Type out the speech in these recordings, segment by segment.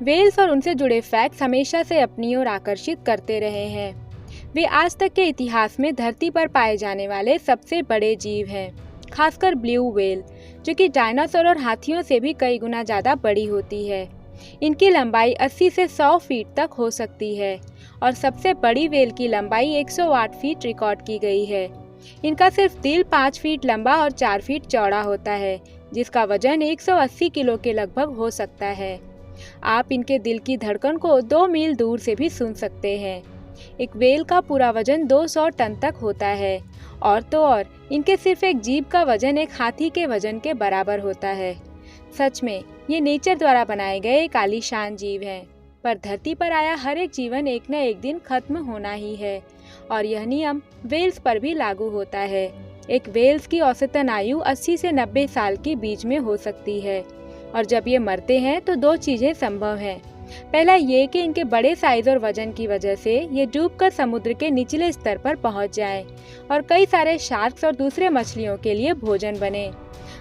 Wales और उनसे जुड़े फैक्ट्स हमेशा से अपनी ओर आकर्षित करते रहे हैं। वे आज तक के इतिहास में धरती पर पाए जाने वाले सबसे बड़े जीव हैं, खासकर ब्लू व्हेल, जो कि डायनासोर और हाथियों से भी कई गुना ज़्यादा बड़ी होती है। इनकी लंबाई 80 से 100 फीट तक हो सकती है और सबसे बड़ी व्हेल की लंबाई 108 फीट रिकॉर्ड की गई है। इनका सिर्फ दिल 5 फीट लंबा और 4 फीट चौड़ा होता है, जिसका वजन 180 किलो के लगभग हो सकता है। आप इनके दिल की धड़कन को 2 मील दूर से भी सुन सकते हैं। एक व्हेल का पूरा वजन 200 टन तक होता है और तो और इनके सिर्फ एक जीभ का वजन एक हाथी के वजन के बराबर होता है। सच में ये नेचर द्वारा बनाए गए एक आलीशान जीव हैं, पर धरती पर आया हर एक जीवन एक न एक दिन खत्म होना ही है और यह नियम व्हेल्स पर भी लागू होता है। एक व्हेल्स की औसतन आयु 80 से 90 साल के बीच में हो सकती है और जब ये मरते हैं तो 2 चीजें संभव हैं। पहला ये कि इनके बड़े साइज और वजन की वजह से ये डूबकर समुद्र के निचले स्तर पर पहुंच जाएं और कई सारे शार्क्स और दूसरे मछलियों के लिए भोजन बने।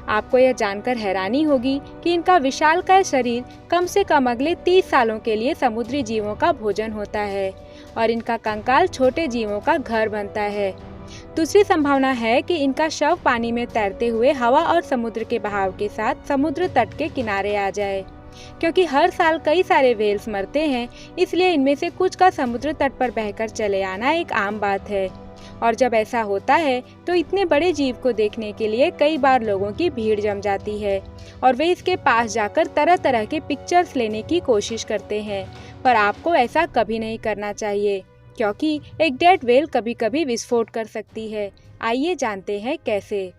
आपको यह जानकर हैरानी होगी कि इनका विशालकाय शरीर कम से कम अगले 30 सालों के लिए समुद्री जीवों का भोजन होता है और इनका कंकाल छोटे जीवों का घर बनता है। दूसरी संभावना है कि इनका शव पानी में तैरते हुए हवा और समुद्र के बहाव के साथ समुद्र तट के किनारे आ जाए। क्योंकि हर साल कई सारे व्हेल्स मरते हैं, इसलिए इनमें से कुछ का समुद्र तट पर बहकर चले आना एक आम बात है और जब ऐसा होता है तो इतने बड़े जीव को देखने के लिए कई बार लोगों की भीड़ जम जाती है और वे इसके पास जाकर तरह तरह के पिक्चर्स लेने की कोशिश करते हैं। पर आपको ऐसा कभी नहीं करना चाहिए, क्योंकि एक डेड व्हेल कभी कभी विस्फोट कर सकती है। आइए जानते हैं कैसे।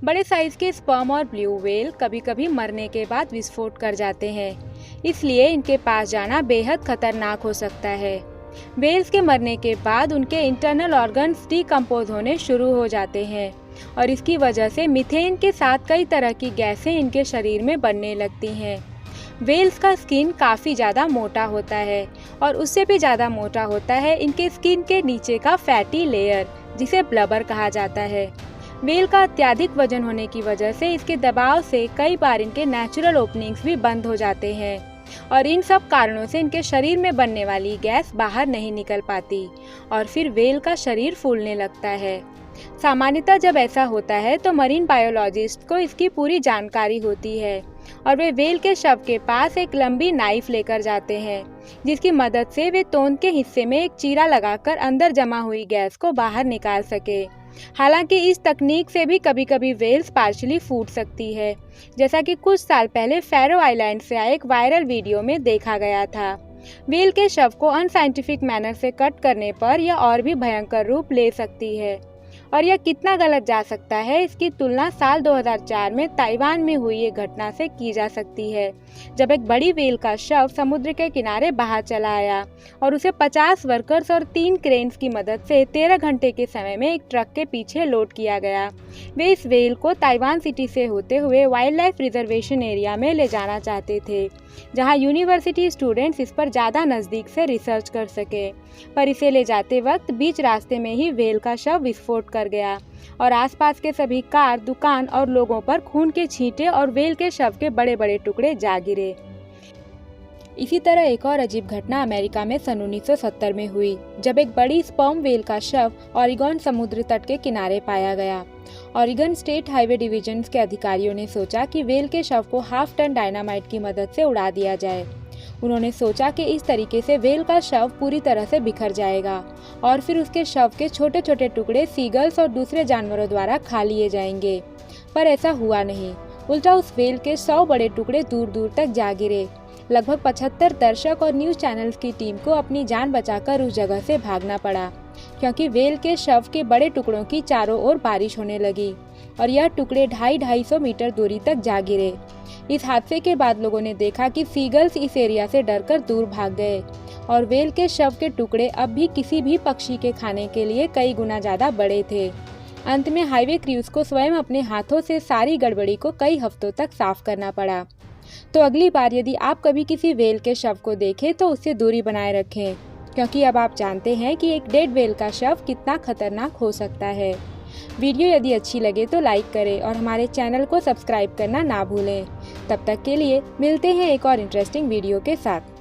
बड़े साइज के स्पर्म और ब्लू व्हेल कभी कभी मरने के बाद विस्फोट कर जाते हैं, इसलिए इनके पास जाना बेहद खतरनाक हो सकता है। व्हेल्स के मरने के बाद उनके इंटरनल ऑर्गन्स डिकम्पोज होने शुरू हो जाते हैं और इसकी वजह से मीथेन के साथ कई तरह की गैसें इनके शरीर में बनने लगती हैं। व्हेल्स का स्किन काफ़ी ज़्यादा मोटा होता है और उससे भी ज़्यादा मोटा होता है इनके स्किन के नीचे का फैटी लेयर, जिसे ब्लबर कहा जाता है। व्हेल का अत्यधिक वजन होने की वजह से इसके दबाव से कई बार इनके नेचुरल ओपनिंग्स भी बंद हो जाते हैं और इन सब कारणों से इनके शरीर में बनने वाली गैस बाहर नहीं निकल पाती और फिर व्हेल का शरीर फूलने लगता है। सामान्यतः जब ऐसा होता है तो मरीन बायोलॉजिस्ट को इसकी पूरी जानकारी होती है और वे व्हेल के शव के पास एक लंबी नाइफ लेकर जाते हैं, जिसकी मदद से वे तोंद के हिस्से में एक चीरा लगाकर अंदर जमा हुई गैस को बाहर निकाल सके। हालांकि इस तकनीक से भी कभी कभी व्हेल्स पार्शियली फूट सकती है, जैसा कि कुछ साल पहले फैरो आइलैंड से आए एक वायरल वीडियो में देखा गया था। व्हेल के शव को अनसाइंटिफिक मैनर से कट करने पर यह और भी भयंकर रूप ले सकती है और यह कितना गलत जा सकता है, इसकी तुलना साल 2004 में ताइवान में हुई एक घटना से की जा सकती है, जब एक बड़ी व्हेल का शव समुद्र के किनारे बाहर चला आया और उसे 50 वर्कर्स और 3 क्रेन्स की मदद से 13 घंटे के समय में एक ट्रक के पीछे लोड किया गया। वे इस व्हेल को ताइवान सिटी से होते हुए वाइल्ड लाइफ रिजर्वेशन एरिया में ले जाना चाहते थे, जहां यूनिवर्सिटी स्टूडेंट्स इस पर ज़्यादा नज़दीक से रिसर्च कर सके। पर इसे ले जाते वक्त बीच रास्ते में ही व्हेल का शव विस्फोट कर गया और आसपास के सभी कार, दुकान और लोगों पर खून के छींटे और व्हेल के शव के बड़े बड़े टुकड़े जा गिरे। इसी तरह एक और अजीब घटना अमेरिका में सन 1970 में हुई, जब एक बड़ी स्पर्म व्हेल का शव ओरेगन समुद्र तट के किनारे पाया गया। ओरेगन स्टेट हाईवे डिवीजन के अधिकारियों ने सोचा कि व्हेल के शव को हाफ टन डायनामाइट की मदद से उड़ा दिया जाए। उन्होंने सोचा कि इस तरीके से व्हेल का शव पूरी तरह से बिखर जाएगा और फिर उसके शव के छोटे छोटे टुकड़े सीगल्स और दूसरे जानवरों द्वारा खा लिए जाएंगे। पर ऐसा हुआ नहीं, उल्टा उस व्हेल के 100 बड़े टुकड़े दूर दूर तक जा गिरे। लगभग 75 दर्शक और न्यूज़ चैनल्स की टीम को अपनी जान बचाकर उस जगह से भागना पड़ा, क्योंकि व्हेल के शव के बड़े टुकड़ों की चारों ओर बारिश होने लगी और यह टुकड़े 250-250 मीटर दूरी तक जा गिरे। इस हादसे के बाद लोगों ने देखा कि सीगल्स इस एरिया से डरकर दूर भाग गए और व्हेल के शव के टुकड़े अब भी किसी भी पक्षी के खाने के लिए कई गुना ज़्यादा बड़े थे। अंत में हाईवे क्रूज को स्वयं अपने हाथों से सारी गड़बड़ी को कई हफ्तों तक साफ करना पड़ा। तो अगली बार यदि आप कभी किसी व्हेल के शव को देखें तो उससे दूरी बनाए रखें, क्योंकि अब आप जानते हैं कि एक डेड व्हेल का शव कितना खतरनाक हो सकता है। वीडियो यदि अच्छी लगे तो लाइक करें और हमारे चैनल को सब्सक्राइब करना ना भूलें तब तक के लिए मिलते हैं एक और इंटरेस्टिंग वीडियो के साथ।